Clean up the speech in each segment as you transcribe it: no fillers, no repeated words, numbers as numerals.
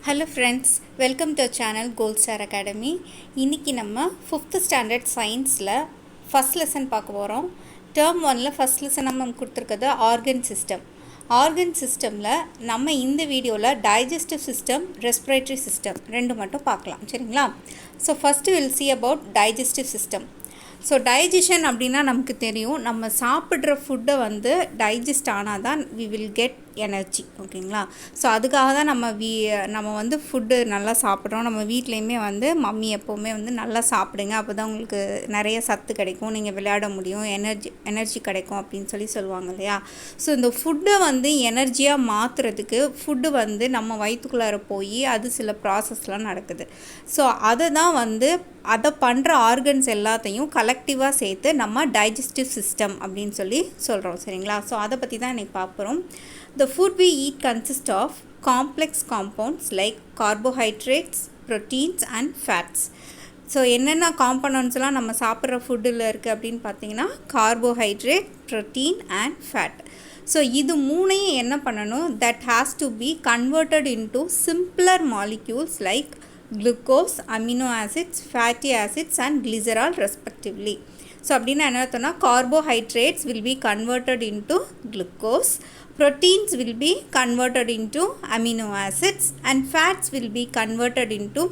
Hello friends, welcome to our channel Gold Star Academy. இன்னைக்கு நம்ம 5th standard scienceல first lesson பார்க்க போறோம். term 1ல first lesson நம்ம கொடுத்திருக்கிறது organ system. organ systemல நம்ம இந்த வீடியோல digestive system, respiratory system ரெண்டு மட்டும் பார்க்கலாம். சரிங்களா? So first we will see about digestive system. So digestion அப்படின்னா நமக்கு தெரியும், நம்ம சாப்பிட்ற ஃபுட்டை வந்து டைஜஸ்ட் ஆனால் தான் வி வில் கெட் எனர்ஜி. ஓகேங்களா? ஸோ அதுக்காக தான் நம்ம வந்து ஃபுட்டு நல்லா சாப்பிட்றோம். நம்ம வீட்லேயுமே வந்து மம்மி எப்போவுமே வந்து நல்லா சாப்பிடுங்க, அப்போ தான் உங்களுக்கு நிறைய சத்து கிடைக்கும், நீங்கள் விளையாட முடியும், எனர்ஜி கிடைக்கும் அப்படின்னு சொல்லுவாங்க இல்லையா? ஸோ இந்த ஃபுட்டை வந்து எனர்ஜியாக மாற்றுறதுக்கு ஃபுட்டு வந்து நம்ம வயிற்றுக்குள்ளார போய் அது சில ப்ராசஸ்லாம் நடக்குது. ஸோ அதை பண்ணுற ஆர்கன்ஸ் எல்லாத்தையும் கலெக்டிவாக சேர்த்து நம்ம டைஜஸ்டிவ் சிஸ்டம் அப்படின்னு சொல்கிறோம். சரிங்களா? ஸோ அதை பற்றி தான் இன்றைக்கி பார்க்குறோம். The food we eat consists of complex compounds like carbohydrates, proteins and fats. So என்னென்ன காம்பனண்ட்ஸ்லாம் நம்ம சாப்பிட்ற ஃபுட்டில் இருக்குது அப்படின்னு பார்த்தீங்கன்னா carbohydrate, protein and fat. So இது மூணையும் என்ன பண்ணணும், that has to be converted into simpler molecules like glucose, amino acids, fatty acids and glycerol respectively. So அப்படின்னா என்ன அர்த்தம்னா, carbohydrates will be converted into glucose, proteins will be converted into amino acids and fats will be converted into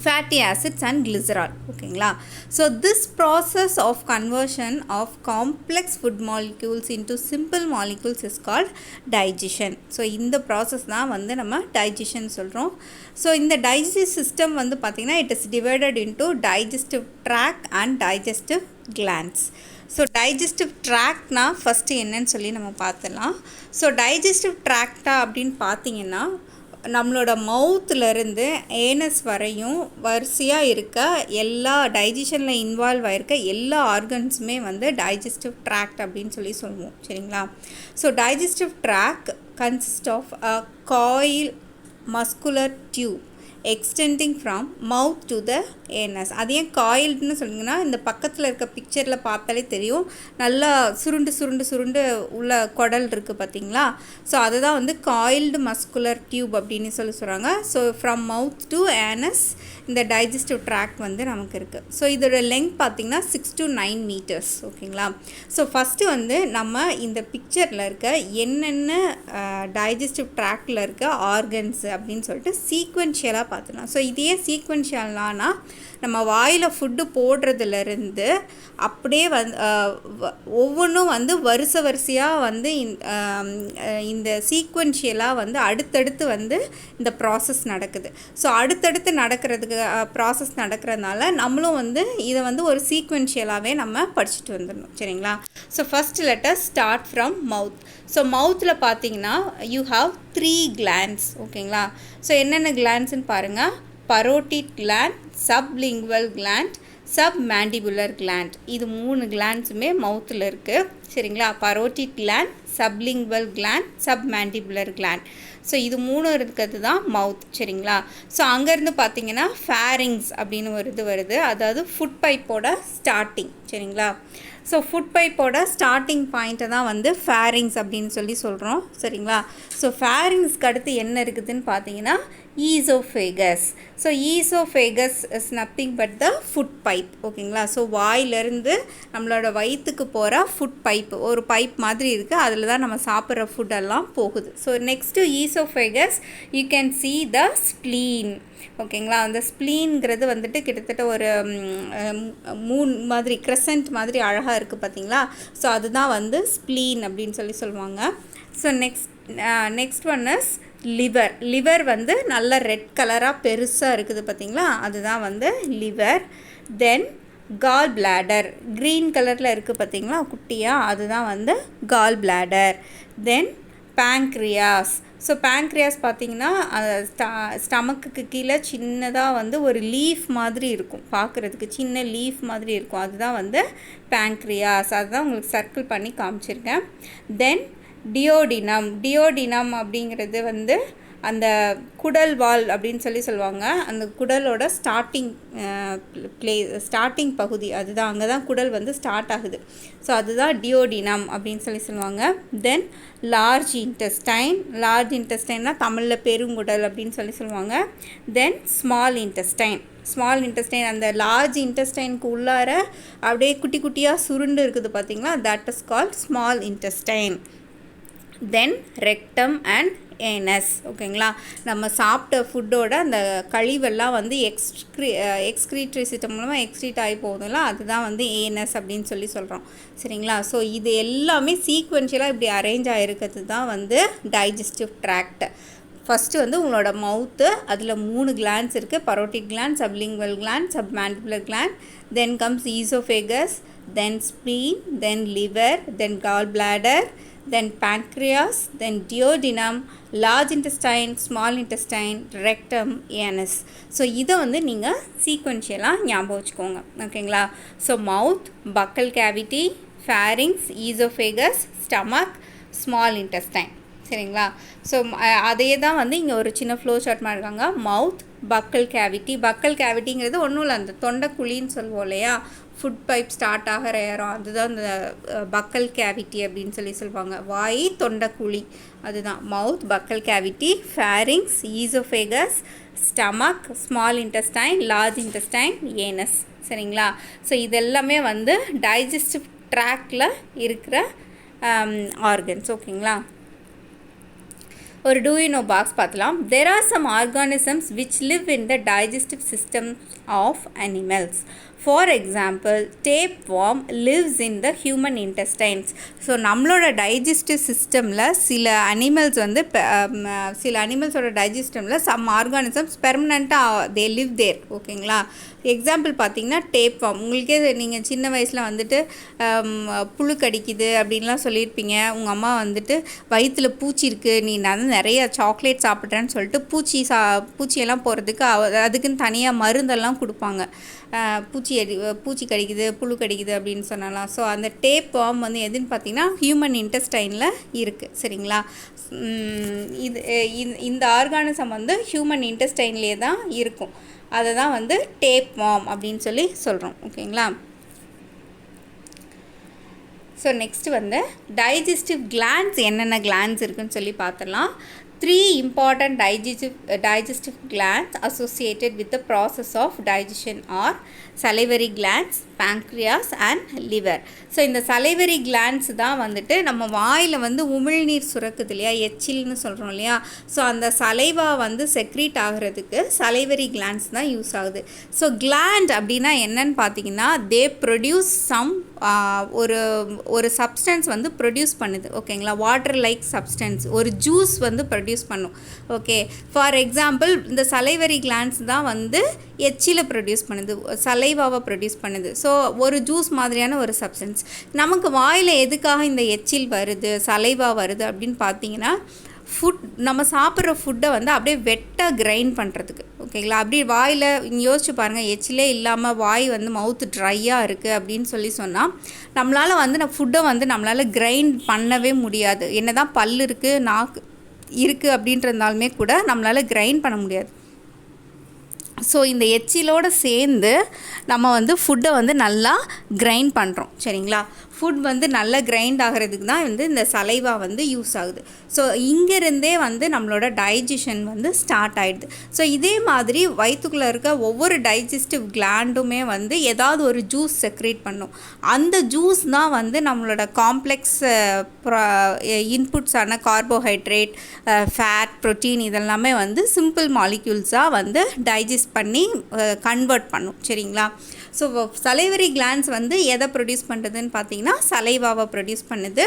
fatty acids and glycerol. ஓகேங்களா? So this process of conversion of complex food molecules into simple molecules is called digestion. So இந்த process தான் வந்து நம்ம digestion சொல்கிறோம். So இந்த digestive system வந்து பார்த்திங்கன்னா it is divided into digestive tract and digestive glands. So digestive ட்ராக்ட்னா first என்னன்னு நம்ம பார்த்துலாம். ஸோ டைஜஸ்டிவ் ட்ராக்டா அப்படின்னு பார்த்தீங்கன்னா நம்மளோட மவுத்துலேருந்து ஏனஸ் வரையும் வரிசையாக இருக்க எல்லா டைஜஷனில் இன்வால்வ் ஆகிருக்க எல்லா ஆர்கன்ஸுமே வந்து டைஜஸ்டிவ் ட்ராக்ட் அப்படின்னு சொல்லுவோம். சரிங்களா? So digestive tract consist of a coil muscular tube extending from mouth to the anus. அது ஏன் காயில்டுன்னு சொன்னீங்கன்னா, இந்த பக்கத்தில் இருக்க பிக்சரில் பார்த்தாலே தெரியும், நல்லா சுருண்டு உள்ள குடல் இருக்குது பார்த்தீங்களா? ஸோ அதுதான் வந்து காயில்டு மஸ்குலர் டியூப் அப்படின்னு சொல்கிறாங்க. ஸோ ஃப்ரம் மவுத் டு ஏனஸ் இந்த டைஜஸ்டிவ் ட்ராக்ட் வந்து நமக்கு இருக்குது. ஸோ இதோட லெங்க் பார்த்திங்கன்னா 6 to 9 meters. ஓகேங்களா? ஸோ ஃபஸ்ட்டு வந்து நம்ம இந்த பிக்சரில் இருக்க என்னென்ன டைஜஸ்டிவ் ட்ராக்டில் இருக்க ஆர்கன்ஸ் அப்படின்னு சொல்லிட்டு சீக்வென்ஷியலாக பார்த்துக்கலாம். ஸோ இதே சீக்வென்ஷியல்னா நம்ம வாயில் ஃபுட்டு போடுறதுலேருந்து அப்படியே ஒவ்வொன்றும் வந்து வரிசையாக வந்து இந்த சீக்வென்ஷியலாக வந்து அடுத்தடுத்து வந்து இந்த ப்ராசஸ் நடக்குது. ஸோ அடுத்தடுத்து நடக்கிறதுக்கு ப்ராசஸ் நடக்கிறதுனால நம்மளும் வந்து இதை வந்து ஒரு சீக்வென்ஷியலாகவே நம்ம படிச்சுட்டு வந்துடணும். சரிங்களா? So first letter start from mouth. So மவுத்தில் பார்த்தீங்கன்னா யூ ஹாவ் 3 glands. ஓகேங்களா? ஸோ என்னென்ன கிளாண்ட்ஸ்ன்னு பாருங்கள். Parotid gland, sublingual gland, submandibular gland. இது 3 கிளாண்ட்ஸுமே மவுத்தில் இருக்குது. சரிங்களா? Parotid gland, sublingual gland, submandibular gland. So இது 3 இருக்கிறது தான் மவுத். சரிங்களா? ஸோ அங்கேருந்து பார்த்தீங்கன்னா ஃபேரிங்ஸ் அப்படின்னு வருது, அதாவது ஃபுட் பைப்போட ஸ்டார்டிங். சரிங்களா? ஸோ ஃபுட் பைப்போட ஸ்டார்டிங் பாயிண்ட்டை தான் வந்து ஃபேரிங்ஸ் அப்படின்னு சொல்கிறோம். சரிங்களா? ஸோ ஃபேரிங்ஸ்க்கு அடுத்து என்ன இருக்குதுன்னு பார்த்தீங்கன்னா oesophagus. So oesophagus is nothing but the food pipe. ஓகேங்களா? ஸோ வாயிலிருந்து நம்மளோட வயிற்றுக்கு போகிற ஃபுட் பைப், ஒரு பைப் மாதிரி இருக்குது, அதில் தான் நம்ம சாப்பிட்ற ஃபுட்டெல்லாம் போகுது. So next oesophagus you can see the spleen. ஓகேங்களா? அந்த ஸ்ப்ளீன்கிறது வந்துட்டு கிட்டத்தட்ட ஒரு மூன் மாதிரி கிரசன்ட் மாதிரி அழகாக இருக்குது பார்த்தீங்களா? ஸோ அதுதான் வந்து ஸ்ப்ளீன் அப்படின்னு சொல்லுவாங்க. So next one is liver. Liver வந்து நல்ல ரெட் கலராக பெருசாக இருக்குது பார்த்தீங்களா? அதுதான் வந்து liver. Then gall bladder, green கலரில் இருக்குது பார்த்தீங்களா குட்டியாக, அதுதான் வந்து கால் பிளாடர். தென் பேங்க்ரியாஸ். ஸோ பேங்க்ரியாஸ் பார்த்திங்கன்னா ஸ்டமக்குக்கு கீழே சின்னதாக வந்து ஒரு லீஃப் மாதிரி இருக்கும், பார்க்குறதுக்கு சின்ன லீஃப் மாதிரி இருக்கும், அதுதான் வந்து பேங்க்ரியாஸ். அதுதான் உங்களுக்கு சர்க்கிள் பண்ணி காமிச்சிருக்கேன். தென் டியோடினம் அப்படிங்கிறது வந்து அந்த குடல் வால் அப்படின்னு சொல்லுவாங்க. அந்த குடலோட ஸ்டார்டிங் பகுதி அதுதான், அங்கே தான் குடல் வந்து ஸ்டார்ட் ஆகுது. ஸோ அதுதான் டியோடினம் அப்படின்னு சொல்லுவாங்க. தென் லார்ஜ் இன்டெஸ்டைன்னா தமிழில் பெருங்குடல் அப்படின்னு சொல்லுவாங்க. தென் ஸ்மால் இன்டெஸ்டைன் அந்த லார்ஜ் இன்டெஸ்டைனுக்கு உள்ளார அப்படியே குட்டி குட்டியாக சுருண்டு இருக்குது பார்த்தீங்களா, that is called small intestine. Then rectum and anus. ஓகேங்களா, நம்ம சாப்பிட்ட ஃபுட்டோட அந்த கழிவெல்லாம் வந்து எக்ஸ்க்ரீட்டரி சிஸ்டம் மூலமாக எக்ஸ்க்ரீட் ஆகி போகுதுல்ல, அதுதான் வந்து ஏனஸ் அப்படின்னு சொல்கிறோம். சரிங்களா, ஸோ இது எல்லாமே சீக்வென்ஷியலாக இப்படி அரேஞ்ச் ஆகிருக்கிறது தான் வந்து டைஜஸ்டிவ் ட்ராக்ட். ஃபஸ்ட்டு வந்து உங்களோட மவுத்து, அதில் 3 கிளான்ஸ் இருக்குது, parotid gland, sublingual gland, submandibular gland. Then comes oesophagus, then spleen, then liver, then gall bladder, then pancreas, then duodenum, large intestine, small intestine, rectum, anus. So இதை வந்து நீங்கள் சீக்வென்ஷியலாக ஞாபகம் வச்சுக்கோங்க. ஓகேங்களா, so mouth, buccal cavity, pharynx, oesophagus, stomach, small intestine. சரிங்களா, so அதே தான் வந்து இங்கே ஒரு சின்ன ஃப்ளோ சார்ட் மாதிரி இருக்காங்க. மவுத், பக்கல் கேவிட்டிங்கிறது ஒன்றும் இல்லை, அந்த தொண்டைக்குழின்னு சொல்லுவோம் இல்லையா, ஃபுட் பைப் ஸ்டார்ட் ஆகிற இடம், அதுதான் இந்த பக்கல் கேவிட்டி அப்படின்னு சொல்லுவாங்க. வாய், தொண்டைக்குழி, அதுதான் mouth, buccal cavity, pharynx, oesophagus, stomach, small intestine, large intestine, anus. சரிங்களா, ஸோ இதெல்லாமே வந்து டைஜஸ்டிவ் ட்ராக்டில் இருக்கிற ஆர்கன்ஸ். ஓகேங்களா, ஒரு do you know box பார்க்கலாம். There are some organisms which live in the digestive system of animals. For example, tapeworm lives in the human intestines. So நம்மளோட digestive சிஸ்டமில் சில அனிமல்ஸோட டைஜஸ்டமில் சம் ஆர்கானிசம்ஸ் பெர்மனண்ட்டாக தே லிவ் தேர். ஓகேங்களா, example பார்த்தீங்கன்னா டேப்வார்ம். உங்களுக்கே நீங்கள் சின்ன வயசில் வந்துட்டு புழு கடிக்குது அப்படின்லாம் சொல்லியிருப்பீங்க. உங்கள் அம்மா வந்துட்டு வயிற்றில் பூச்சி இருக்குது, நீ நிறைய சாக்லேட் சாப்பிட்றேன்னு சொல்லிட்டு பூச்சியெல்லாம் போகிறதுக்கு அதுக்குன்னு தனியாக மருந்தெல்லாம் கொடுப்பாங்க. பூச்சி கடிக்குது, புழு கடிக்குது அப்படின்னு சொன்னலாம். ஸோ அந்த டேப்வார்ம் வந்து எதுன்னு பார்த்தீங்கன்னா ஹியூமன் இன்டெஸ்டைனில் இருக்குது. சரிங்களா, இந்த ஆர்கானிசம் வந்து ஹியூமன் இன்டெஸ்டைன்லேயே தான் இருக்கும். அதை தான் வந்து டேப்வார்ம் அப்படின்னு சொல்கிறோம். ஓகேங்களா, ஸோ நெக்ஸ்ட் வந்து டைஜஸ்டிவ் கிளாண்ட்ஸ், என்னென்ன கிளாண்ட்ஸ் இருக்குன்னு சொல்லி பார்த்துடலாம். 3 important digestive glands associated with the process of digestion are salivary glands, pancreas and liver. So இந்த salivary glands தான் வந்துட்டு நம்ம வாயில் வந்து உமிழ்நீர் சுரக்குது இல்லையா, எச்சில்னு சொல்கிறோம் இல்லையா. ஸோ அந்த சலைவா வந்து செக்ரீட் ஆகிறதுக்கு salivary glands தான் யூஸ் ஆகுது. ஸோ gland அப்படின்னா என்னன்னு பார்த்தீங்கன்னா தே ப்ரொடியூஸ் சம் ஒரு சப்ஸ்டன்ஸ் வந்து ப்ரொடியூஸ் பண்ணுது. ஓகேங்களா, வாட்டர் லைக் சப்ஸ்டன்ஸ், ஒரு ஜூஸ் வந்து ப்ரொடியூஸ் பண்ணும். ஓகே, ஃபார் எக்ஸாம்பிள் இந்த சலைவரி கிளாண்ட்ஸ் தான் வந்து எச்சில ப்ரொடியூஸ் பண்ணுது, சலைவாவை ப்ரொடியூஸ் பண்ணுது. ஸோ ஒரு ஜூஸ் மாதிரியான ஒரு சப்ஸ்டன்ஸ். நமக்கு வாயில் எதுக்காக இந்த எச்சில் வருது, சலைவா வருது அப்படின்னு பார்த்தீங்கன்னா நம்ம சாப்பிட்ற ஃபுட்டை வந்து அப்படியே வெட்டாக கிரைண்ட் பண்ணுறதுக்கு. ஓகேங்களா, அப்படி வாயில் யோசிச்சு பாருங்கள், எச்சிலே இல்லாமல் வாய் வந்து மவுத்து ட்ரையாக இருக்குது அப்படின்னு சொன்னால் நம்மளால் வந்து ஃபுட்டை வந்து நம்மளால் கிரைண்ட் பண்ணவே முடியாது. என்ன தான் பல் இருக்குது, நாக்கு இருக்குது அப்படின்றதுனாலுமே கூட நம்மளால் கிரைண்ட் பண்ண முடியாது. ஸோ இந்த எச்சிலோடு சேர்ந்து நம்ம வந்து ஃபுட்டை வந்து நல்லா கிரைண்ட் பண்ணுறோம். சரிங்களா, ஃபுட் வந்து நல்லா கிரைண்ட் ஆகிறதுக்கு தான் வந்து இந்த சலைவா வந்து யூஸ் ஆகுது. ஸோ இங்கேருந்தே வந்து நம்மளோட டைஜஷன் வந்து ஸ்டார்ட் ஆகிடுது. ஸோ இதே மாதிரி வயிற்றுக்குள்ளே இருக்க ஒவ்வொரு டைஜஸ்டிவ் கிளாண்டுமே வந்து ஏதாவது ஒரு ஜூஸ் செக்ரேட் பண்ணும். அந்த ஜூஸ் தான் வந்து நம்மளோட காம்ப்ளெக்ஸ் இன்புட்ஸான கார்போஹைட்ரேட், ஃபேட், ப்ரோட்டீன் இதெல்லாமே வந்து சிம்பிள் மாலிக்யூல்ஸாக வந்து டைஜஸ்ட் பண்ணி கன்வெர்ட் பண்ணும். சரிங்களா, ஸோ சலைவரி கிளாண்ட்ஸ் வந்து எதை ப்ரொடியூஸ் பண்ணுறதுன்னு பார்த்தீங்கன்னா சலைவாவை ப்ரொடியூஸ் பண்ணுது.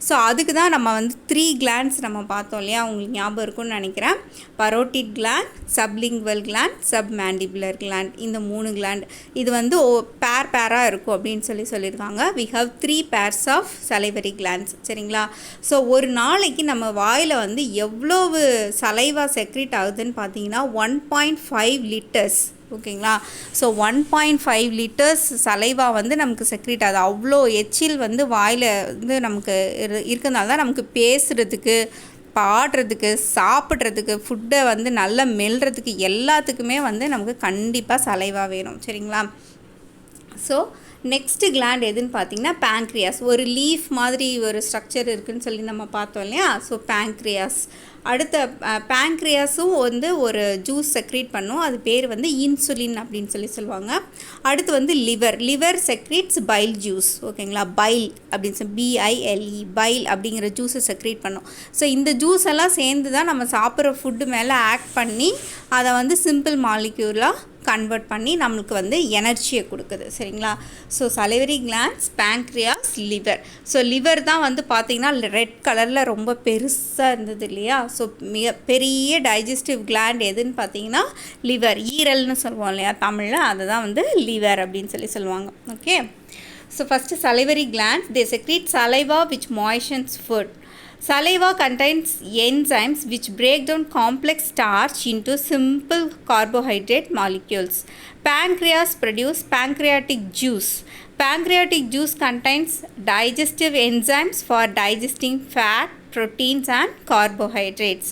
ஸோ அதுக்கு தான் நம்ம வந்து 3 கிளாண்ட்ஸ் நம்ம பார்த்தோம் இல்லையா, உங்களுக்கு ஞாபகம் இருக்கும்னு நினைக்கிறேன். Parotid gland, sublingual gland, submandibular gland, இந்த 3 கிளாண்ட். இது வந்து பேராக இருக்கும் அப்படின்னு சொல்லியிருக்காங்க. we have 3 pairs of salivary glands. சரிங்களா, ஸோ ஒரு நாளைக்கு நம்ம வாயில் வந்து எவ்வளவு சலைவா செக்ரீட் ஆகுதுன்னு பார்த்தீங்கன்னா 1.5 லிட்டர்ஸ். ஓகேங்களா, ஸோ 1.5 லிட்டர்ஸ் சலைவா வந்து நமக்கு செக்ரீட் ஆகுது. அவ்வளோ எச்சில் வந்து வாயில் வந்து நமக்கு இருக்கிறதுனால தான் நமக்கு பேசுகிறதுக்கு, பாடுறதுக்கு, சாப்பிட்றதுக்கு, ஃபுட்டை வந்து நல்லா மெல்றதுக்கு எல்லாத்துக்குமே வந்து நமக்கு கண்டிப்பாக சலைவா வேணும். சரிங்களா? ஸோ நெக்ஸ்ட்டு கிளாண்ட் எதுன்னு பார்த்தீங்கன்னா பேங்க்ரியாஸ். ஒரு லீஃப் மாதிரி ஒரு ஸ்ட்ரக்சர் இருக்குதுன்னு சொல்லி நம்ம பார்த்தோம் இல்லையா? So pancreas. அடுத்த பேங்க்ரியாஸும் வந்து ஒரு ஜூஸ் செக்ரீட் பண்ணும். அது பேர் வந்து இன்சுலின் அப்படின்னு சொல்லுவாங்க. அடுத்து வந்து லிவர் செக்ரீட்ஸ் பைல் ஜூஸ். ஓகேங்களா? பைல் அப்படின்னு சொல்லி BILE பைல் அப்படிங்கிற ஜூஸை செக்ரீட் பண்ணும். ஸோ இந்த ஜூஸ் எல்லாம் சேர்ந்து தான் நம்ம சாப்பிட்ற ஃபுட்டு மேலே ஆக்ட் பண்ணி அதை வந்து சிம்பிள் மாலிக்யூலாக கன்வெர்ட் பண்ணி நம்மளுக்கு வந்து எனர்ஜியை கொடுக்குது. சரிங்களா? So salivary glands, pancreas, liver. So liver தான் வந்து பார்த்திங்கன்னா ரெட் கலரில் ரொம்ப பெருசாக இருந்தது இல்லையா? ஸோ மிக பெரிய டைஜஸ்டிவ் கிளாண்ட் எதுன்னு பார்த்தீங்கன்னா லிவர். ஈரல்னு சொல்லுவோம் இல்லையா தமிழில், அதை தான் வந்து லிவர் அப்படின்னு சொல்லுவாங்க. Okay. So first salivary glands, they secrete saliva which moistens food. Saliva contains enzymes which break down complex starch into simple carbohydrate molecules. Pancreas produce pancreatic juice. Pancreatic juice contains digestive enzymes for digesting fat, proteins and carbohydrates.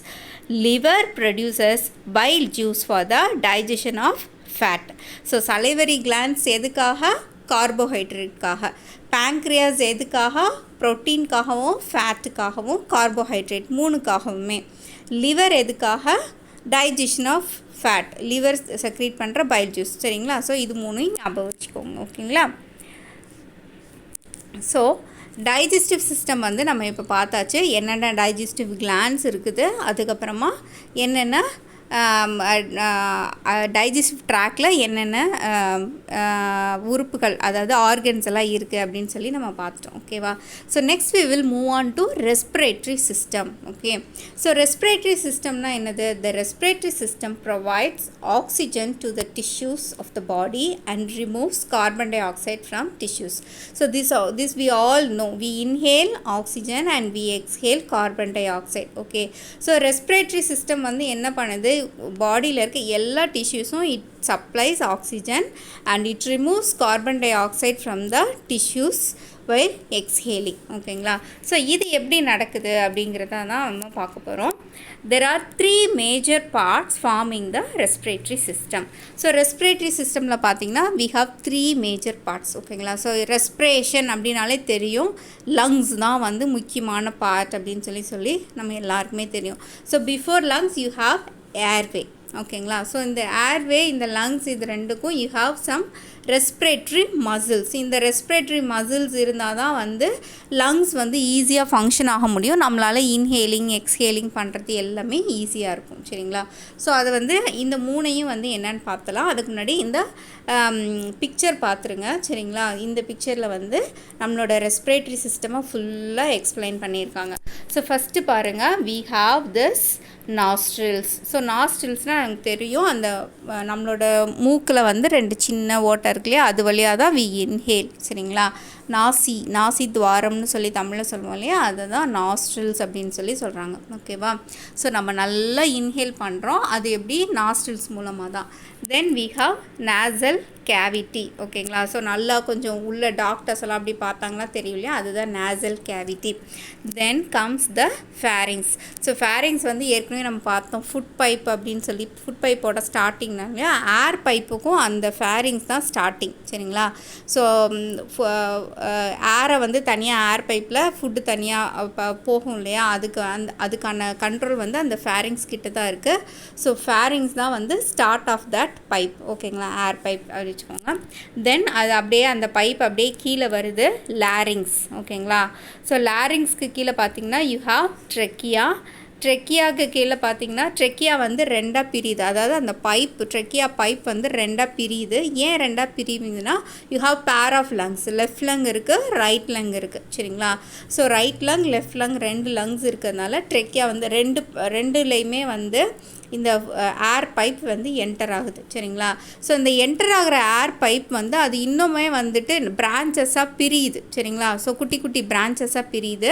Liver produces bile juice for the digestion of fat. So salivary glands எதுக்காக? கார்போஹைட்ரேட்காக. Pancreas எதுக்காக? ப்ரோட்டீன்காகவும் ஃபேட்டுக்காகவும் carbohydrate மூணுக்காகவுமே. Liver எதுக்காக? Digestion of fat. Liver secrete பண்ணுற bile juice. சரிங்களா? So இது மூணையும் ஞாபகம் வச்சுக்கோங்க. ஓகேங்களா? ஸோ டைஜஸ்டிவ் சிஸ்டம் வந்து நம்ம இப்போ பார்த்தாச்சு. என்னென்ன டைஜஸ்டிவ் கிளாண்ட்ஸ் இருக்குது, அதுக்கப்புறமா என்னென்ன டைஜஸ்டிவ் ட்ராக்ல என்னென்ன உறுப்புகள், அதாவது ஆர்கன்ஸ் எல்லாம் இருக்குது அப்படின்னு சொல்லி நம்ம பார்த்துட்டோம். ஓகேவா? So next we will move on to respiratory system. Okay. So respiratory சிஸ்டம்னா என்னது? The respiratory system provides oxygen to the tissues of the body and removes carbon dioxide from tissues. So this we all know. We inhale oxygen and we exhale carbon dioxide. Okay. So respiratory system வந்து என்ன பண்ணுது? பாடியில் இருக்க எல்லா டிஷ்யூஸும் it supplies oxygen and it removes carbon dioxide from the tissues while exhaling. ஓகேங்களா? So இது எப்படி நடக்குது அப்படிங்கிறத தான் நம்ம பார்க்க போகிறோம். There are 3 major parts forming the respiratory system. So respiratory சிஸ்டமில் பார்த்தீங்கன்னா we have 3 major parts. ஓகேங்களா? ஸோ ரெஸ்பிரேஷன் அப்படின்னாலே தெரியும், லங்ஸ் தான் வந்து முக்கியமான பார்ட் அப்படின்னு சொல்லி நம்ம எல்லாருக்குமே தெரியும். So before lungs you have airway. ஓகேங்களா? ஸோ இந்த ஏர்வே, இந்த லங்ஸ், இது ரெண்டுக்கும் you have some respiratory muscles. இந்த ரெஸ்பிரேட்டரி மசில்ஸ் இருந்தால் தான் வந்து லங்ஸ் வந்து ஈஸியாக ஃபங்க்ஷன் ஆக முடியும். நம்மளால் இன்ஹேலிங் எக்ஸ்ஹேலிங் பண்ணுறது எல்லாமே ஈஸியாக இருக்கும். சரிங்களா? ஸோ அது வந்து இந்த மூணையும் வந்து என்னென்னு பார்த்தலாம். அதுக்கு முன்னாடி இந்த பிக்சர் பார்த்துருங்க. சரிங்களா? இந்த பிக்சரில் வந்து நம்மளோட ரெஸ்பிரேட்டரி சிஸ்டமை ஃபுல்லாக எக்ஸ்பிளைன் பண்ணியிருக்காங்க. ஸோ ஃபஸ்ட்டு பாருங்கள், we have this nostrils. So நாஸ்ட்ரில்ஸ்னால் எனக்கு தெரியும், அந்த நம்மளோட மூக்கில் வந்து 2 சின்ன ஓட்டை இருக்கு இல்லையா, அது வழியாக தான் we inhale. சரிங்களா? நாசி துவாரம்னு சொல்லி தமிழில் சொல்லுவோம் இல்லையா, அதை தான் நாஸ்ட்ரில்ஸ் அப்படின்னு சொல்லி சொல்கிறாங்க. ஓகேவா? ஸோ நம்ம நல்லா இன்ஹேல் பண்ணுறோம், அது எப்படி? நாஸ்ட்ரில்ஸ் மூலமாக தான். தென் we have nasal cavity. ஓகேங்களா? ஸோ நல்லா கொஞ்சம் உள்ள டாக்டர்ஸ் எல்லாம் அப்படி பார்த்தாங்களா தெரியும் இல்லையா, அதுதான் nasal cavity. தென் கம்ஸ் த ஃபேரிங்ஸ். ஸோ ஃபேரிங்ஸ் வந்து ஏற்கனவே நம்ம பார்த்தோம், ஃபுட் பைப் அப்படின்னு சொல்லி. ஃபுட் பைப்போட ஸ்டார்டிங்னா இல்லையா, ஏர் பைப்புக்கும் அந்த ஃபேரிங்ஸ் தான் ஸ்டார்டிங். சரிங்களா? ஸோ ஏரை வந்து தனியாக ஏர் பைப்பில், ஃபுட்டு தனியாக போகும் இல்லையா, அதுக்கான கண்ட்ரோல் வந்து அந்த ஃபேரிங்ஸ் கிட்ட தான் இருக்குது. ஸோ ஃபேரிங்ஸ் தான் வந்து ஸ்டார்ட் ஆஃப் தட் பைப். ஓகேங்களா? ஏர் பைப் அப்படி வச்சுக்கோங்க. தென் அது அப்படியே அந்த பைப் அப்படியே கீழே வருது, லாரிங்ஸ். ஓகேங்களா? ஸோ லாரிங்ஸ்க்கு கீழே பார்த்தீங்கன்னா யூ ஹாவ் ட்ரெக்கியா. ட்ரெக்கியாவுக்கு கீழே பார்த்தீங்கன்னா ட்ரெக்கியா வந்து 2ஆக பிரியுது. அதாவது அந்த ட்ரெக்கியா பைப் வந்து 2ஆக பிரியுது. ஏன் 2ஆக பிரியுதுன்னா, you have pair of lungs. Left lung இருக்குது, ரைட் லங் இருக்குது. சரிங்களா? So right lung, left lung 2 lungs இருக்கிறதுனால ட்ரெக்கியா வந்து ரெண்டுலேயுமே வந்து இந்த ஏர் பைப் வந்து என்டர் ஆகுது. சரிங்களா? ஸோ இந்த என்டர் ஆகிற ஏர் பைப் வந்து அது இன்னுமே வந்துட்டு பிரான்ச்சஸாக பிரியுது. சரிங்களா? ஸோ குட்டி குட்டி பிரான்ச்சஸாக பிரியுது.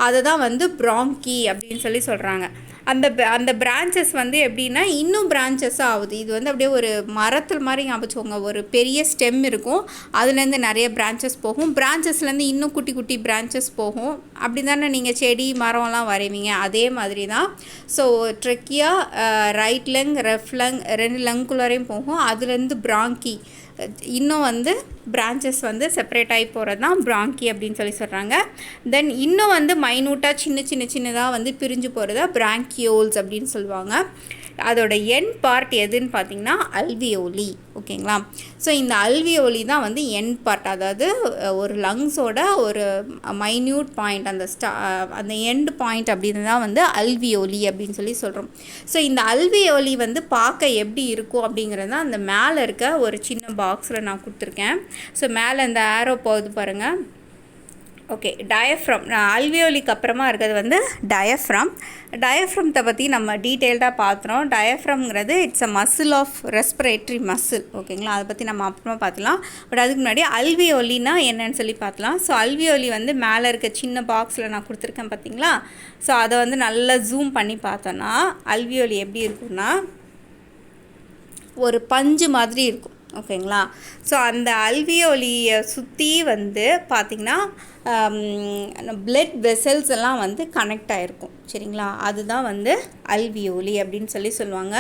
அதை தான் வந்து ப்ராங்கி அப்படின்னு சொல்லி சொல்கிறாங்க. அந்த பிரான்ச்சஸ் வந்து எப்படின்னா இன்னும் பிரான்ச்சஸாக ஆகுது. இது வந்து அப்படியே ஒரு மரத்தில் மாதிரி ஞாபகம், ஒரு பெரிய ஸ்டெம் இருக்கும், அதுலேருந்து நிறைய பிரான்ச்சஸ் போகும், பிரான்ச்சஸ்லேருந்து இன்னும் குட்டி குட்டி பிரான்ச்சஸ் போகும். அப்படி தானே நீங்கள் செடி மரம்லாம் வரைவீங்க, அதே மாதிரி தான். So trachea right lung left lung 2 லங்குள்ளாரையும் போகும். அதுலேருந்து பிராங்கி இன்னும் வந்து பிரான்ச்சஸ் வந்து செப்பரேட் ஆகி போகிறது தான் பிராங்கி அப்படின்னு சொல்கிறாங்க. தென் இன்னும் வந்து மைனூட்டாக சின்னதாக வந்து பிரிஞ்சு போகிறதா பிராங்கியோல்ஸ் அப்படின்னு சொல்லுவாங்க. அதோட எண்ட் பார்ட் எதுன்னு பார்த்திங்கன்னா அல்வியோலி. ஓகேங்களா? ஸோ இந்த அல்வியோலி தான் வந்து எண்ட் பார்ட், அதாவது ஒரு லங்ஸோட ஒரு மைன்யூட் பாயிண்ட், அந்த எண்ட் பாயிண்ட் அப்படின்னு தான் வந்து அல்வியோலி அப்படின்னு சொல்கிறோம். ஸோ இந்த அல்வியோலி வந்து பார்க்க எப்படி இருக்கும் அப்படிங்கிறது தான் அந்த மேலே இருக்க ஒரு சின்ன பாக்ஸில் நான் கொடுத்துருக்கேன். ஸோ மேலே இந்த ஆரோ போகுது பாருங்கள். ஓகே, டயஃப்ரம் அல்வியோலிக்கு அப்புறமா இருக்கிறது வந்து டயஃப்ரம்த்தை பற்றி நம்ம டீட்டெயில்டாக பார்த்துறோம். டயஃப்ரம்ங்கிறது it's a muscle of respiratory muscle. ஓகேங்களா? அதை பற்றி நம்ம அப்புறமா பார்த்துலாம். பட் அதுக்கு முன்னாடி அல்வியோலினா என்னன்னு சொல்லி பார்த்துலாம். ஸோ அல்வியோலி வந்து மேலே இருக்க சின்ன பாக்ஸில் நான் கொடுத்துருக்கேன் பார்த்தீங்களா? ஸோ அதை வந்து நல்லா ஜூம் பண்ணி பார்த்தோன்னா அல்வியோலி எப்படி இருக்குன்னா ஒரு பஞ்சு மாதிரி இருக்கும். ஓகேங்களா? ஸோ அந்த அல்வியோலியை சுற்றி வந்து பார்த்திங்கன்னா பிளட் வெசல்ஸ் எல்லாம் வந்து கனெக்ட் ஆகிருக்கும். சரிங்களா? அதுதான் வந்து அல்வியோலி அப்படின்னு சொல்லுவாங்க.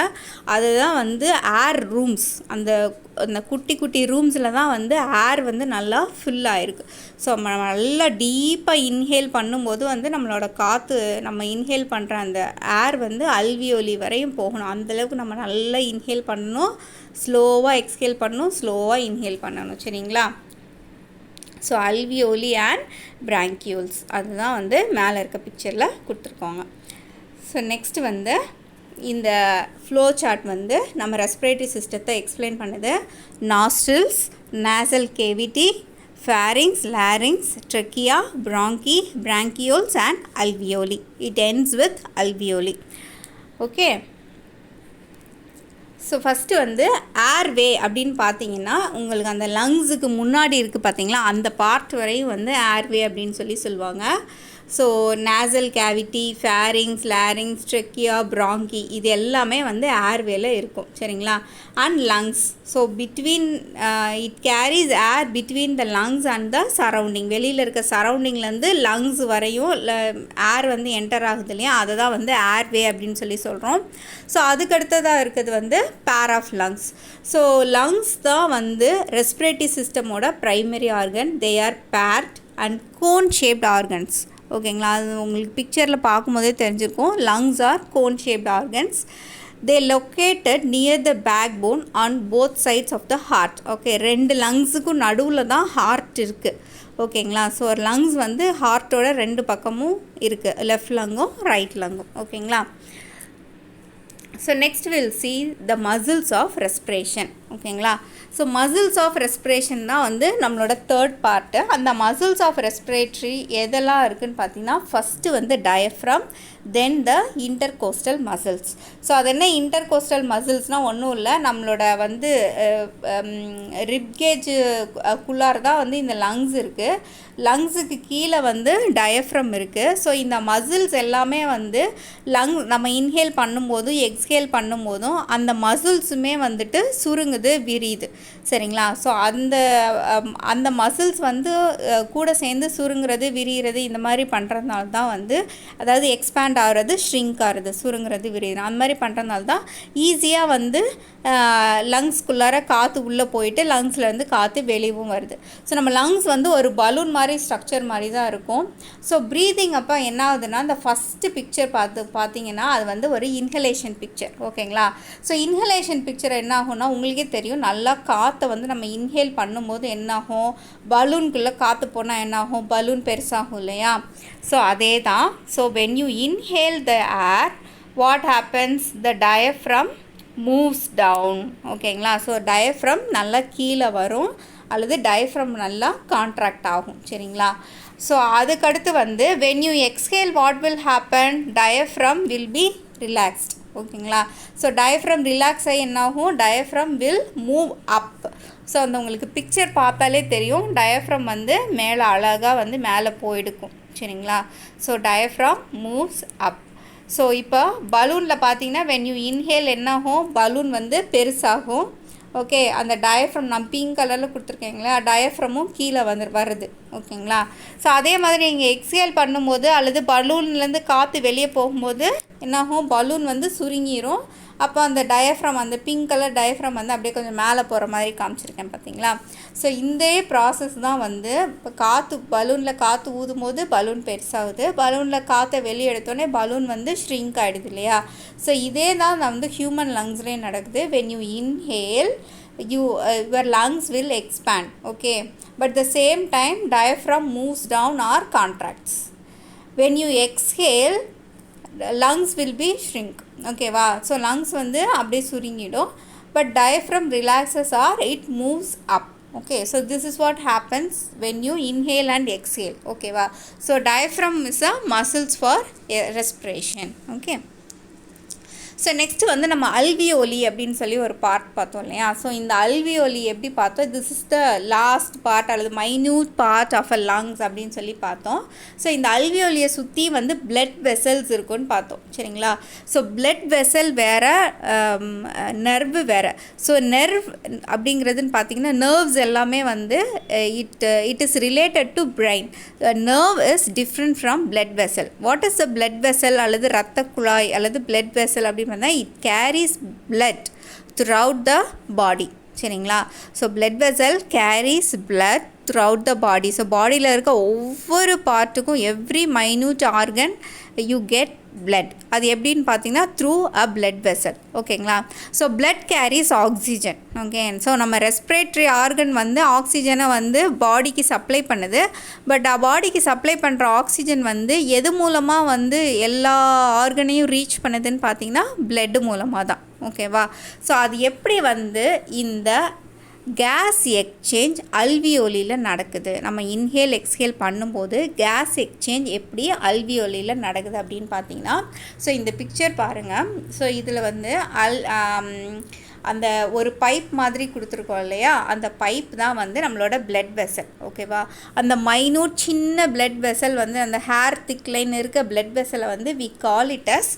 அதுதான் வந்து ஏர் ரூம்ஸ், அந்த குட்டி குட்டி ரூம்ஸில் தான் வந்து ஏர் வந்து நல்லா ஃபில் ஆகிருக்கு. ஸோ நம்ம நல்லா டீப்பாக இன்ஹேல் பண்ணும்போது வந்து நம்மளோட காற்று, நம்ம இன்ஹேல் பண்ணுற அந்த ஏர் வந்து அல்வியோலி வரையும் போகணும். அந்தளவுக்கு நம்ம நல்லா இன்ஹேல் பண்ணணும், ஸ்லோவாக எக்ஸ்ஹேல் பண்ணணும், ஸ்லோவாக இன்ஹேல் பண்ணணும். சரிங்களா? ஸோ அல்வியோலி அண்ட் பிராங்கியோல்ஸ் அதுதான் வந்து மேலே இருக்க பிக்சரில் கொடுத்துருக்கோங்க. ஸோ நெக்ஸ்ட் வந்து இந்த ஃப்ளோ சார்ட் வந்து நம்ம ரெஸ்பிரேட்டரி சிஸ்டத்தை எக்ஸ்பிளைன் பண்ணுது. Nostrils, nasal cavity, pharynx, larynx, trachea, bronchi, bronchioles and alveoli. It ends with alveoli. Okay. So first வந்து ஏர்வே அப்படின்னு பார்த்தீங்கன்னா உங்களுக்கு அந்த லங்ஸுக்கு முன்னாடி இருக்குது பார்த்தீங்களா, அந்த பார்ட் வரையும் வந்து ஏர்வே அப்படின்னு சொல்லுவாங்க. So nasal cavity, fairings, larynx, trachea, franking இது எல்லாமே வந்து ஏர்வேல இருக்கும். சரிங்களா? And lungs, so between it carries air between the lungs and the surrounding. வெளியில் இருக்க சரௌண்டிங்லேருந்து லங்ஸ் வரையும் ஏர் வந்து என்டர் ஆகுது இல்லையா, அதை தான் வந்து ஏர்வே அப்படின்னு சொல்கிறோம். ஸோ அதுக்கடுத்ததாக இருக்கிறது வந்து பேர் ஆஃப் லங்ஸ். ஸோ லங்ஸ் தான் வந்து ரெஸ்பிரேட்டரி சிஸ்டமோட primary organ. They are paired and cone shaped organs. ஓகேங்களா? அது உங்களுக்கு பிக்சரில் பார்க்கும்போதே தெரிஞ்சிருக்கும். Lungs are cone shaped organs. They located near the backbone on both sides of the heart. Okay, 2 லங்ஸுக்கும் நடுவில் தான் ஹார்ட் இருக்குது. ஓகேங்களா? ஸோ ஒரு லங்ஸ் வந்து ஹார்ட்டோட 2 பக்கமும் இருக்குது, லெஃப்ட் லங்கும் ரைட் லங்கும். ஓகேங்களா? So next will see the muscles of respiration. ஓகேங்களா? ஸோ மசில்ஸ் ஆஃப் ரெஸ்பிரேஷன் தான் வந்து நம்மளோட தேர்ட் பார்ட்டு. அந்த மசில்ஸ் ஆஃப் ரெஸ்பிரேட்டரி எதெல்லாம் இருக்குதுன்னு பார்த்தீங்கன்னா ஃபஸ்ட்டு வந்து டயஃப்ரம், தென் த இன்டர்கோஸ்டல் மசில்ஸ். ஸோ அது என்ன இன்டர்கோஸ்டல் மசில்ஸ்னால் ஒன்றும் இல்லை, நம்மளோட வந்து ரிப்கேஜ் குள்ளார் தான் வந்து இந்த லங்ஸ் இருக்குது. லங்ஸுக்கு கீழே வந்து டயஃப்ரம் இருக்குது. ஸோ இந்த மசில்ஸ் எல்லாமே வந்து நம்ம இன்ஹேல் பண்ணும்போதும் எக்ஸ்ஹேல் பண்ணும்போதும் அந்த மசில்ஸுமே வந்துட்டு சுருங்குது, விரியுது. சரிங்களா? ஸோ அந்த மசில்ஸ் வந்து கூட சேர்ந்து சுருங்குறது, விரிகிறது, இந்த மாதிரி பண்ணுறதுனால தான் வந்து, அதாவது எக்ஸ்பேண்ட் ஆகிறது, ஷ்ரிங்க் ஆகிறது, சுருங்குறது, விரியுது, அந்த மாதிரி பண்ணுறதுனால தான் ஈஸியாக வந்து லங்ஸ்குள்ளார காற்று உள்ளே போயிட்டு லங்ஸ்லேருந்து காற்று வெளியவும் வருது. ஸோ நம்ம லங்ஸ் வந்து ஒரு பலூன் மாதிரி ஸ்ட்ரக்சர் மாதிரி தான் இருக்கும். ஸோ ப்ரீதிங் அப்போ என்ன ஆகுதுன்னா, அந்த ஃபஸ்ட்டு பிக்சர் பார்த்தீங்கன்னா அது வந்து ஒரு இன்ஹலேஷன் பிக்சர். ஓகேங்களா? ஸோ இன்ஹலேஷன் பிக்சர் என்ன ஆகும்னா உங்களுக்கே தெரியும், நல்லா காற்றை வந்து நம்ம இன்ஹேல் பண்ணும்போது என்னாகும், பலூனுக்குள்ளே காற்று போனால் என்னாகும், பலூன் பெருசாகும் இல்லையா? ஸோ அதே தான். So when you inhale the air, what happens? The diaphragm moves down. ஓகேங்களா? ஸோ டயஃப்ரம் நல்லா கீழே வரும் அல்லது டயஃப்ரம் நல்லா கான்ட்ராக்ட் ஆகும். சரிங்களா? ஸோ அதுக்கடுத்து வந்து when you exhale, what will happen? Diaphragm will be relaxed. ஓகேங்களா? ஸோ டயஃப்ரம் ரிலாக்ஸ் ஆகி என்னாகும், diaphragm will move up. So அந்த உங்களுக்கு பிக்சர் பார்த்தாலே தெரியும், டயஃப்ரம் வந்து மேலே அழகாக வந்து மேலே போயிடுக்கும். சரிங்களா? ஸோ டயஃப்ரம் மூவ்ஸ் அப். ஸோ இப்போ பலூனில் பார்த்தீங்கன்னா when you inhale என்ன ஆகும், பலூன் வந்து பெருசாகும். ஓகே, அந்த டயஃப்ரம் நான் பிங்க் கலரில் கொடுத்துருக்கேங்களா, டயஃப்ரமும் கீழே வருது. ஓகேங்களா. ஸோ அதே மாதிரி நீங்கள் எக்ஸேல் பண்ணும்போது அல்லது பலூன்லேருந்து காற்று வெளியே போகும்போது என்னாகும், பலூன் வந்து சுருங்கிரும். அப்போ அந்த டயஃப்ரம், அந்த பிங்க் கலர் டயஃப்ரம் வந்து அப்படியே கொஞ்சம் மேலே போகிற மாதிரி காமிச்சிருக்கேன் பார்த்தீங்களா. ஸோ இந்த ப்ராசஸ் தான் வந்து இப்போ பலூனில் காற்று ஊதும் போது பலூன் பெருசாகுது, பலூனில் காற்றை வெளியே எடுத்தோடனே பலூன் வந்து ஷ்ரிங்க் ஆகிடுது இல்லையா. ஸோ இதே தான் வந்து ஹியூமன் லங்ஸ்லேயே நடக்குது. when you inhale your lungs will expand, okay, but the same time diaphragm moves down or contracts. when you exhale lungs will be shrink, okay வா. ஸோ lungs வந்து அப்படியே சுருங்கிடும், but diaphragm relaxes or it moves up. Okay, so this is what happens when you inhale and exhale. Okay va. So diaphragm is a muscles for respiration. Okay. So next வந்து நம்ம alveoli அப்படின்னு சொல்லி ஒரு part பார்த்தோம் இல்லையா. So இந்த alveoli எப்படி பார்த்தோம், this is the last part அல்லது minute part of a lungs அப்படின்னு சொல்லி பார்த்தோம். ஸோ இந்த அல்வியோலியை சுற்றி வந்து பிளட் வெசல்ஸ் இருக்குன்னு பார்த்தோம். சரிங்களா. ஸோ பிளட் வெசல் வேறு, நர்வு வேறு. ஸோ நர்வ் அப்படிங்கிறதுன்னு பார்த்தீங்கன்னா நர்வ்ஸ் எல்லாமே வந்து it is related to brain. Nerve is different from blood vessel. What is the blood vessel அல்லது ரத்த குழாய் அல்லது பிளட் வெசல் அப்படி it carries blood throughout the body. சரிங்களா. So blood vessel carries blood throughout the body. So பாடியில் இருக்க ஒவ்வொரு பார்ட்டுக்கும் every minute organ you get blood. அது எப்படின்னு பார்த்தீங்கன்னா த்ரூ அ பிளட் வெசல். ஓகேங்களா. So blood carries oxygen. Okay. So நம்ம ரெஸ்பிரேட்டரி ஆர்கன் வந்து ஆக்சிஜனை வந்து பாடிக்கு சப்ளை பண்ணுது. பட் பாடிக்கு சப்ளை பண்ணுற ஆக்சிஜன் வந்து எது மூலமாக வந்து எல்லா ஆர்கனையும் ரீச் பண்ணுதுன்னு பார்த்தீங்கன்னா பிளட் மூலமாக தான். ஓகேவா. ஸோ அது எப்படி வந்து இந்த கேஸ் எக்ஸ்சேஞ்ச் அல்வியோலியில் நடக்குது, நம்ம இன்ஹேல் எக்ஸ்ஹேல் பண்ணும்போது கேஸ் எக்ஸ்சேஞ்ச் எப்படி அல்வியோலியில் நடக்குது அப்படின்னு பார்த்தீங்கன்னா, ஸோ இந்த பிக்சர் பாருங்கள். ஸோ இதில் வந்து அந்த ஒரு பைப் மாதிரி கொடுத்துருக்கோம் இல்லையா, அந்த பைப் தான் வந்து நம்மளோட பிளட் வெசல். ஓகேவா. அந்த மைனூட் சின்ன பிளட் வெசல் வந்து அந்த ஹேர் திக்லைன் இருக்க பிளட் வெசலை வந்து we call it as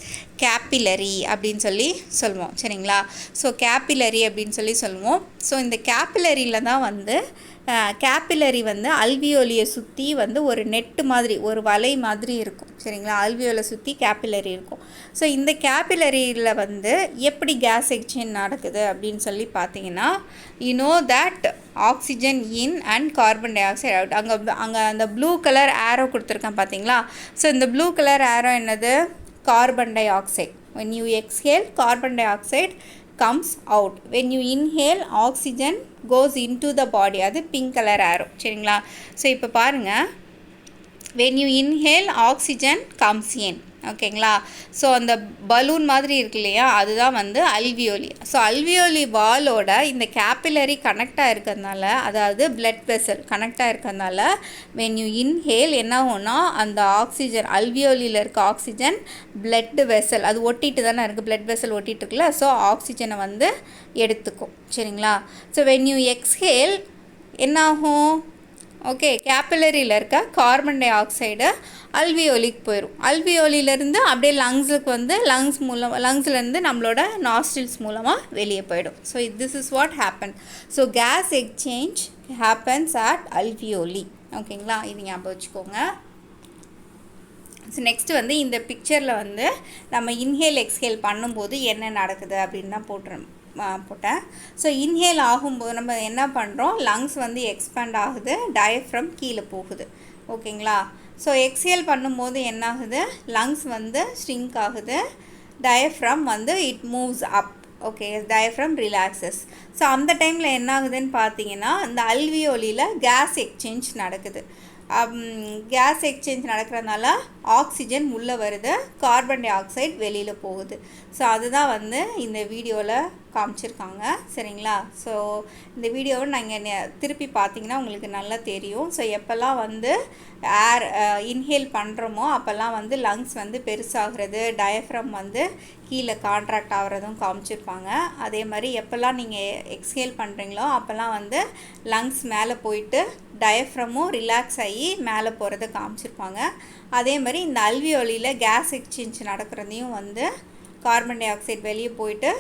capillary அப்படின்னு சொல்லி சொல்லுவோம். சரிங்களா. ஸோ கேப்பிலரி அப்படின்னு சொல்லி சொல்லுவோம். ஸோ இந்த கேப்பிலரியில் தான் வந்து கேப்பிலரி வந்து அல்வியோலியை சுற்றி வந்து ஒரு நெட்டு மாதிரி, ஒரு வலை மாதிரி இருக்கும். சரிங்களா. அல்வியோலை சுற்றி கேப்பிலரி இருக்கும். ஸோ இந்த கேப்பிலரியில் வந்து எப்படி கேஸ் எக்ஸ்சேஞ்ச் நடக்குது அப்படின்னு சொல்லி பார்த்தீங்கன்னா, you know that oxygen in and carbon di oxide out. அங்கே அந்த ப்ளூ கலர் ஆரோ கொடுத்துருக்கேன் பார்த்தீங்களா. ஸோ இந்த ப்ளூ கலர் ஆரோ என்னது, carbon di oxide. when you exhale carbon dioxide comes out, when you inhale oxygen goes into the body. அது pink color arrow. சரிங்களா. So இப்போ பாருங்கள், when you inhale oxygen comes in. ஓகேங்களா. So அந்த balloon மாதிரி இருக்கு இல்லையா, அதுதான் வந்து அல்வியோலி. ஸோ அல்வியோலி வாலோட இந்த கேப்பிலரி கனெக்டாக இருக்கிறதுனால, அதாவது பிளட் வெசல் கனெக்டாக இருக்கிறதுனால when you inhale என்ன ஆகும்னா, அந்த ஆக்சிஜன் அல்வியோலியில் இருக்க ஆக்சிஜன் பிளட் வெசல் அது ஒட்டிட்டு தானே இருக்குது, பிளட் வெசல் ஒட்டிட்டு இருக்குல்ல, ஸோ ஆக்சிஜனை வந்து எடுத்துக்கும். சரிங்களா. ஸோ when you exhale என்னாகும், ஓகே, கேப்பிலரியில் இருக்க கார்பன் டை ஆக்சைடு அல்வியோலிக்கு போயிடும். அல்வியோலியிலேருந்து அப்படியே லங்ஸுக்கு வந்து லங்ஸ்லேருந்து நம்மளோட நாஸ்ட்ரில்ஸ் மூலமாக வெளியே போயிடும். So this is what happen. So case exchange happens at alveoli. ஓகேங்களா. இது ஞாபகம் வச்சுக்கோங்க. ஸோ நெக்ஸ்ட்டு வந்து இந்த பிக்சரில் வந்து நம்ம இன்ஹேல் எக்ஸ்ஹேல் பண்ணும்போது என்ன நடக்குது அப்படின்னு தான் போட்டேன். ஸோ இன்ஹேல் ஆகும்போது நம்ம என்ன பண்ணுறோம், லங்ஸ் வந்து எக்ஸ்பேண்ட் ஆகுது, டயஃப்ரம் கீழே போகுது. ஓகேங்களா. ஸோ எக்ஸேல் பண்ணும்போது என்ன ஆகுது, லங்ஸ் வந்து ஷ்ரிங்க் ஆகுது, டயஃப்ரம் வந்து it moves up. Okay, diaphragm relaxes. So அந்த டைமில் என்ன ஆகுதுன்னு பார்த்தீங்கன்னா, இந்த அல்வியோலியில் கேஸ் எக்ஸ்சேஞ்ச் நடக்குது. கேஸ் எக்ஸ்சேஞ்ச் நடக்கிறதுனால ஆக்சிஜன் உள்ளே வருது, கார்பன் டை ஆக்சைடு வெளியில் போகுது. ஸோ அதுதான் வந்து இந்த வீடியோவில் காமிச்சிருக்காங்க சரிங்களா. ஸோ இந்த வீடியோவை நீங்கள் திருப்பி பார்த்தீங்கன்னா உங்களுக்கு நல்லா தெரியும். ஸோ எப்போல்லாம் வந்து ஏர் இன்ஹேல் பண்ணுறோமோ அப்போல்லாம் வந்து லங்ஸ் வந்து பெருசாகிறது, டயஃப்ரம் வந்து கீழே கான்ட்ராக்ட் ஆகிறதும் காமிச்சிருப்பாங்க. அதே மாதிரி எப்போல்லாம் நீங்கள் எக்ஸ்ஹேல் பண்ணுறீங்களோ அப்போல்லாம் வந்து லங்ஸ் மேலே போயிட்டு டயஃப்ரமும் ரிலாக்ஸ் ஆகி மேலே போகிறத காமிச்சிருப்பாங்க. அதே மாதிரி இந்த அல்வியோலியில் கேஸ் எக்ஸ்சேஞ்ச் நடக்கிறதையும் வந்து கார்பன் டை ஆக்சைடு வெளியே போயிட்டு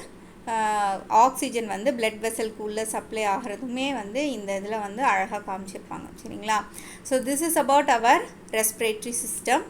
ஆக்சிஜன் வந்து பிளட் வெசலுக்கு உள்ளே சப்ளை ஆகிறதுமே வந்து இந்த இதில் வந்து அழகாக காமிச்சிருப்பாங்க சரிங்களா. So this is about our respiratory system.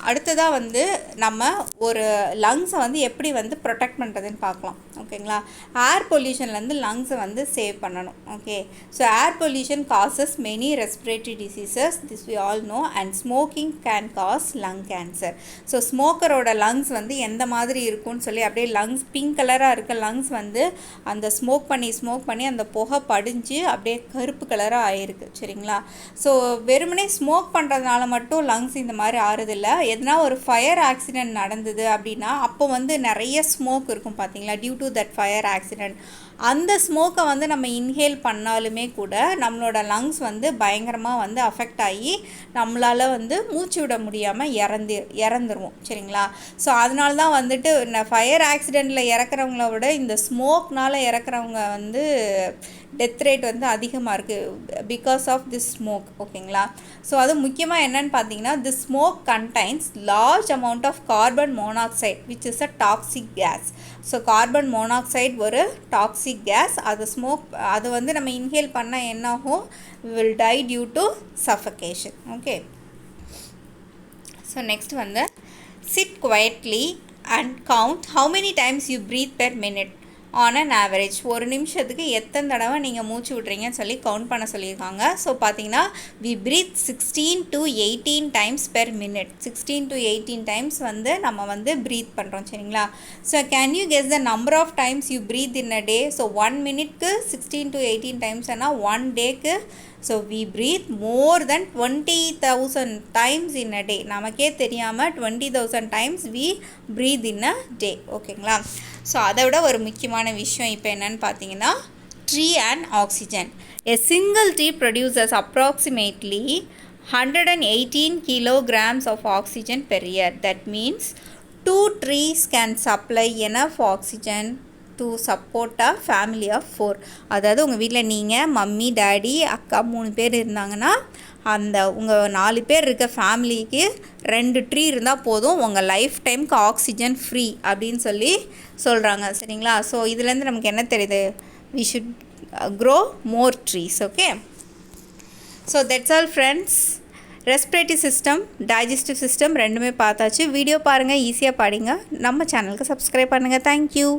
அடுத்ததாக வந்து நம்ம ஒரு லங்ஸை வந்து எப்படி வந்து ப்ரொடெக்ட் பண்ணுறதுன்னு பார்க்கலாம் ஓகேங்களா. ஏர் பொல்யூஷன்லேருந்து லங்ஸை வந்து சேவ் பண்ணணும். Okay, so air pollution causes many respiratory diseases, this we all know, and smoking can cause lung cancer. So ஸ்மோக்கரோட லங்ஸ் வந்து எந்த மாதிரி இருக்கும்னு சொல்லி அப்படியே லங்ஸ் பிங்க் கலராக இருக்க லங்ஸ் வந்து அந்த ஸ்மோக் பண்ணி அந்த புகை படிஞ்சு அப்படியே கருப்பு கலராக ஆகிருக்கு சரிங்களா. ஸோ வெறுமனே ஸ்மோக் பண்ணுறதுனால மட்டும் லங்ஸ் இந்த மாதிரி ஆறுதில்ல. எதனா ஒரு ஃபயர் ஆக்சிடெண்ட் நடந்தது அப்படின்னா அப்போ வந்து நிறைய ஸ்மோக் இருக்கும் பார்த்தீங்களா, due to that fire accident. அந்த ஸ்மோக்கை வந்து நம்ம இன்ஹேல் பண்ணாலுமே கூட நம்மளோட லங்ஸ் வந்து பயங்கரமாக வந்து அஃபெக்ட் ஆகி நம்மளால் வந்து மூச்சு விட முடியாமல் இறந்துருவோம் சரிங்களா. ஸோ அதனால தான் வந்துட்டு ஃபயர் ஆக்சிடெண்ட்டில் இறக்குறவங்கள விட இந்த ஸ்மோக்னால் இறக்குறவங்க வந்து டெத் ரேட் வந்து அதிகமாக இருக்குது பிகாஸ் ஆஃப் திஸ் ஸ்மோக் ஓகேங்களா. ஸோ அது முக்கியமாக என்னென்னு பார்த்தீங்கன்னா, the smoke contains large amount of carbon monoxide which is a toxic gas. So carbon monoxide ஒரு டாக்ஸிக் கேஸ். அது வந்து நம்ம இன்ஹேல் பண்ணால் என்னாகும், will die due to suffocation. Okay, so next வந்து sit quietly and count how many times you breathe per minute on an average. ஒரு நிமிஷத்துக்கு எத்தனை தடவை நீங்கள் மூச்சு விட்றீங்கன்னு சொல்லி கவுண்ட் பண்ண சொல்லியிருக்காங்க. ஸோ பார்த்தீங்கன்னா we breathe 16 to 18 times per minute. 16 to 18 times வந்து நம்ம வந்து ப்ரீத் பண்ணுறோம் சரிங்களா. So can you guess the number of times you breathe in a day. So 1 மினிட்க்கு 16 to 18 டைம்ஸ்னா 1 டேக்கு so we breathe more than 20,000 times in a day. நமக்கே தெரியாமல் 20,000 times we breathe in a day ஓகேங்களா. So அதை விட ஒரு முக்கியமான விஷயம் இப்போ என்னன்னு பார்த்தீங்கன்னா, tree and oxygen. A single tree produces approximately 118 kilograms of oxygen per year. That means 2 trees can supply enough oxygen to support a family of 4. அதாவது உங்கள் வீட்டில் நீங்கள் மம்மி டேடி அக்கா 3 பேர் இருந்தாங்கன்னா அந்த உங்கள் 4 பேர் இருக்க ஃபேமிலிக்கு 2 ட்ரீ இருந்தால் போதும், உங்கள் லைஃப் டைமுக்கு ஆக்சிஜன் ஃப்ரீ அப்படின்னு சொல்கிறாங்க சரிங்களா. ஸோ இதுலேருந்து நமக்கு என்ன தெரியுது, we should grow more trees. Okay, so that's all friends. Respiratory system, digestive system ரெண்டுமே பார்த்தாச்சு. வீடியோ பாருங்கள், ஈஸியாக படிங்க. நம்ம சேனலுக்கு சப்ஸ்கிரைப் பண்ணுங்கள். தேங்க்யூ.